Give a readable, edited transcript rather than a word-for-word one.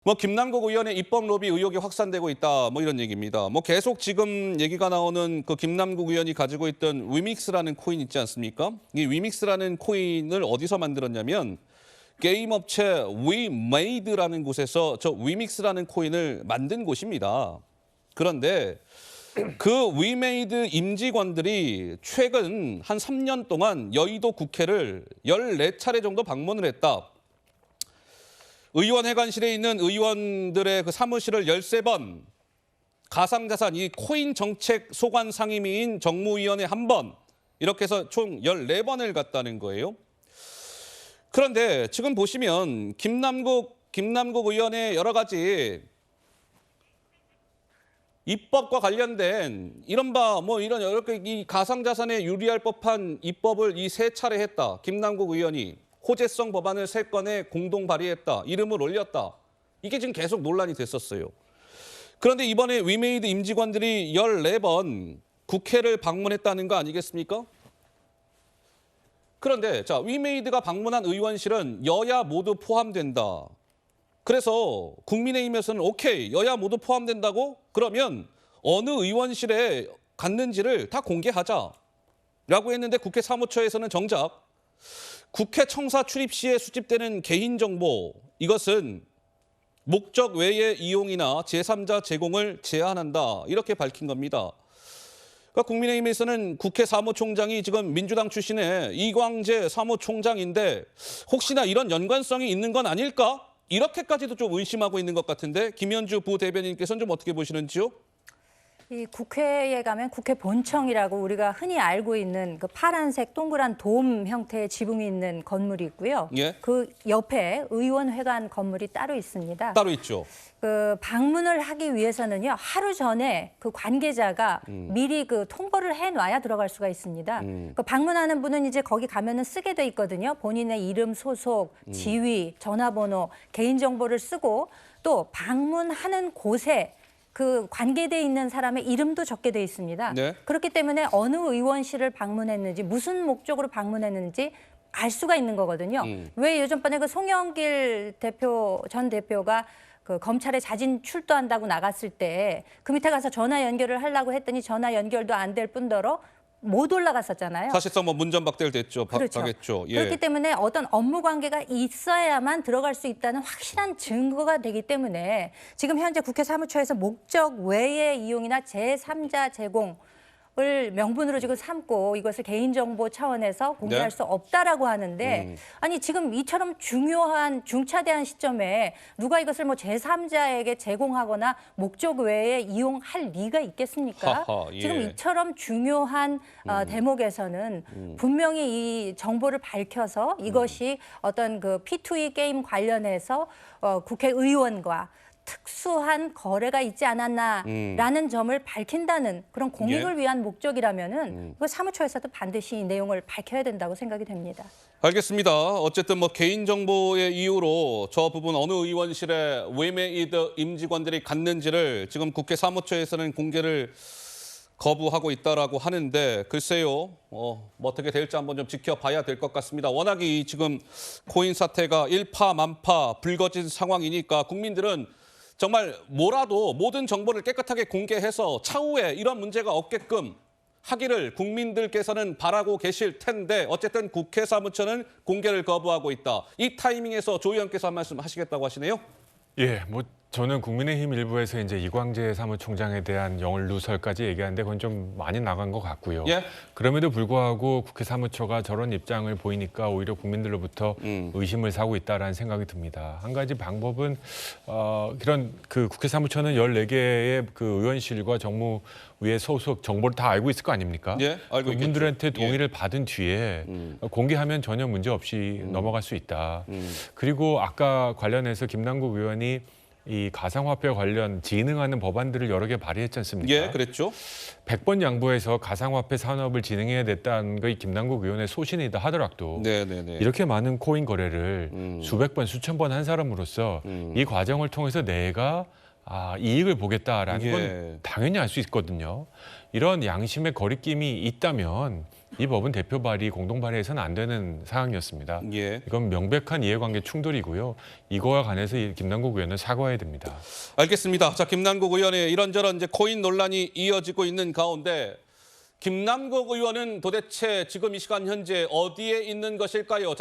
뭐 김남국 의원의 입법 로비 의혹이 확산되고 있다. 뭐 이런 얘기입니다. 뭐 계속 지금 얘기가 나오는 그 김남국 의원이 가지고 있던 위믹스라는 코인 있지 않습니까? 이 위믹스라는 코인을 어디서 만들었냐면 게임 업체 위메이드라는 곳에서 저 위믹스라는 코인을 만든 곳입니다. 그런데 그 위메이드 임직원들이 최근 한 3년 동안 여의도 국회를 14차례 정도 방문을 했다. 의원회관실에 있는 의원들의 그 사무실을 13번, 가상자산 이 코인 정책 소관 상임위인 정무위원회 1번, 이렇게 해서 총 14번을 갔다는 거예요. 그런데 지금 보시면 김남국 의원의 여러 가지 입법과 관련된 이른바 뭐 이런 여러 이 가상자산에 유리할 법한 입법을 이 3차례 했다. 김남국 의원이 호재성 법안을 3건에 공동 발의했다. 이름을 올렸다. 이게 지금 계속 논란이 됐었어요. 그런데 이번에 위메이드 임직원들이 14번 국회를 방문했다는 거 아니겠습니까? 그런데 자, 위메이드가 방문한 의원실은 여야 모두 포함된다. 그래서 국민의힘에서는 오케이, 여야 모두 포함된다고? 그러면 어느 의원실에 갔는지를 다 공개하자라고 했는데 국회 사무처에서는 정작 국회 청사 출입 시에 수집되는 개인정보, 이것은 목적 외의 이용이나 제3자 제공을 제한한다. 이렇게 밝힌 겁니다. 그러니까 국민의힘에서는 국회 사무총장이 지금 민주당 출신의 이광재 사무총장인데 혹시나 이런 연관성이 있는 건 아닐까? 이렇게까지도 좀 의심하고 있는 것 같은데 김현주 부대변인께서는 좀 어떻게 보시는지요? 이 국회에 가면 국회 본청이라고 우리가 흔히 알고 있는 그 파란색 동그란 돔 형태의 지붕이 있는 건물이 있고요. 예. 그 옆에 의원회관 건물이 따로 있습니다. 따로 있죠. 그 방문을 하기 위해서는요, 하루 전에 그 관계자가 미리 그 통보를 해놔야 들어갈 수가 있습니다. 그 방문하는 분은 이제 거기 가면은 쓰게 돼 있거든요. 본인의 이름, 소속, 지위, 전화번호, 개인정보를 쓰고 또 방문하는 곳에 그 관계돼 있는 사람의 이름도 적게 돼 있습니다. 네. 그렇기 때문에 어느 의원실을 방문했는지 무슨 목적으로 방문했는지 알 수가 있는 거거든요. 왜 요즘번에 그 송영길 전 대표가 그 검찰에 자진 출두한다고 나갔을 때 그 밑에 가서 전화 연결을 하려고 했더니 전화 연결도 안 될 뿐더러 못 올라갔었잖아요. 사실상 뭐 문전박대를 됐죠. 그렇죠. 박했죠. 예. 그렇기 때문에 어떤 업무 관계가 있어야만 들어갈 수 있다는 확실한 증거가 되기 때문에 지금 현재 국회 사무처에서 목적 외의 이용이나 제3자 제공을 명분으로 지금 삼고 이것을 개인정보 차원에서 공개할 네. 수 없다라고 하는데 아니 지금 이처럼 중요한 중차대한 시점에 누가 이것을 뭐 제3자에게 제공하거나 목적 외에 이용할 리가 있겠습니까? 하하, 예. 지금 이처럼 중요한 대목에서는 분명히 이 정보를 밝혀서 이것이 어떤 그 P2E 게임 관련해서 국회의원과 특수한 거래가 있지 않았나라는 점을 밝힌다는 그런 공익을 예. 위한 목적이라면은 그 사무처에서도 반드시 이 내용을 밝혀야 된다고 생각이 됩니다. 알겠습니다. 어쨌든 뭐 개인정보의 이유로 저 부분 어느 의원실에 위메이드 임직원들이 갔는지를 지금 국회 사무처에서는 공개를 거부하고 있다라고 하는데 글쎄요, 뭐 어떻게 될지 한번 좀 지켜봐야 될 것 같습니다. 워낙 이 지금 코인 사태가 일파만파 불거진 상황이니까 국민들은 정말 뭐라도 모든 정보를 깨끗하게 공개해서 차후에 이런 문제가 없게끔 하기를 국민들께서는 바라고 계실 텐데 어쨌든 국회 사무처는 공개를 거부하고 있다. 이 타이밍에서 조 의원께서 한 말씀 하시겠다고 하시네요. 예, 뭐 저는 국민의힘 일부에서 이제 이광재 사무총장에 대한 영을누설까지 얘기하는데 그건 좀 많이 나간 것 같고요. 예. 그럼에도 불구하고 국회 사무처가 저런 입장을 보이니까 오히려 국민들로부터 의심을 사고 있다라는 생각이 듭니다. 한 가지 방법은 이런 그 국회 사무처는 14개의 그 의원실과 정무위의 소속 정보를 다 알고 있을 거 아닙니까? 예, 알고 그분들한테 있겠죠. 동의를 받은 뒤에 공개하면 전혀 문제 없이 넘어갈 수 있다. 그리고 아까 관련해서 김남국 의원이 이 가상화폐 관련 진흥하는 법안들을 여러 개 발의했지 않습니까? 예, 그랬죠. 100번 양보해서 가상화폐 산업을 진흥해야 됐다는 게 김남국 의원의 소신이다 하더라도 네네네. 이렇게 많은 코인 거래를 수백 번, 수천 번 한 사람으로서 이 과정을 통해서 내가 이익을 보겠다라는 예. 건 당연히 알 수 있거든요. 이런 양심의 거리낌이 있다면 이 법은 대표 발의, 공동 발의해서는 안 되는 사항이었습니다. 예. 이건 명백한 이해관계 충돌이고요. 이거와 관해서 김남국 의원은 사과해야 됩니다. 알겠습니다. 자, 김남국 의원의 이런저런 이제 코인 논란이 이어지고 있는 가운데 김남국 의원은 도대체 지금 이 시간 현재 어디에 있는 것일까요?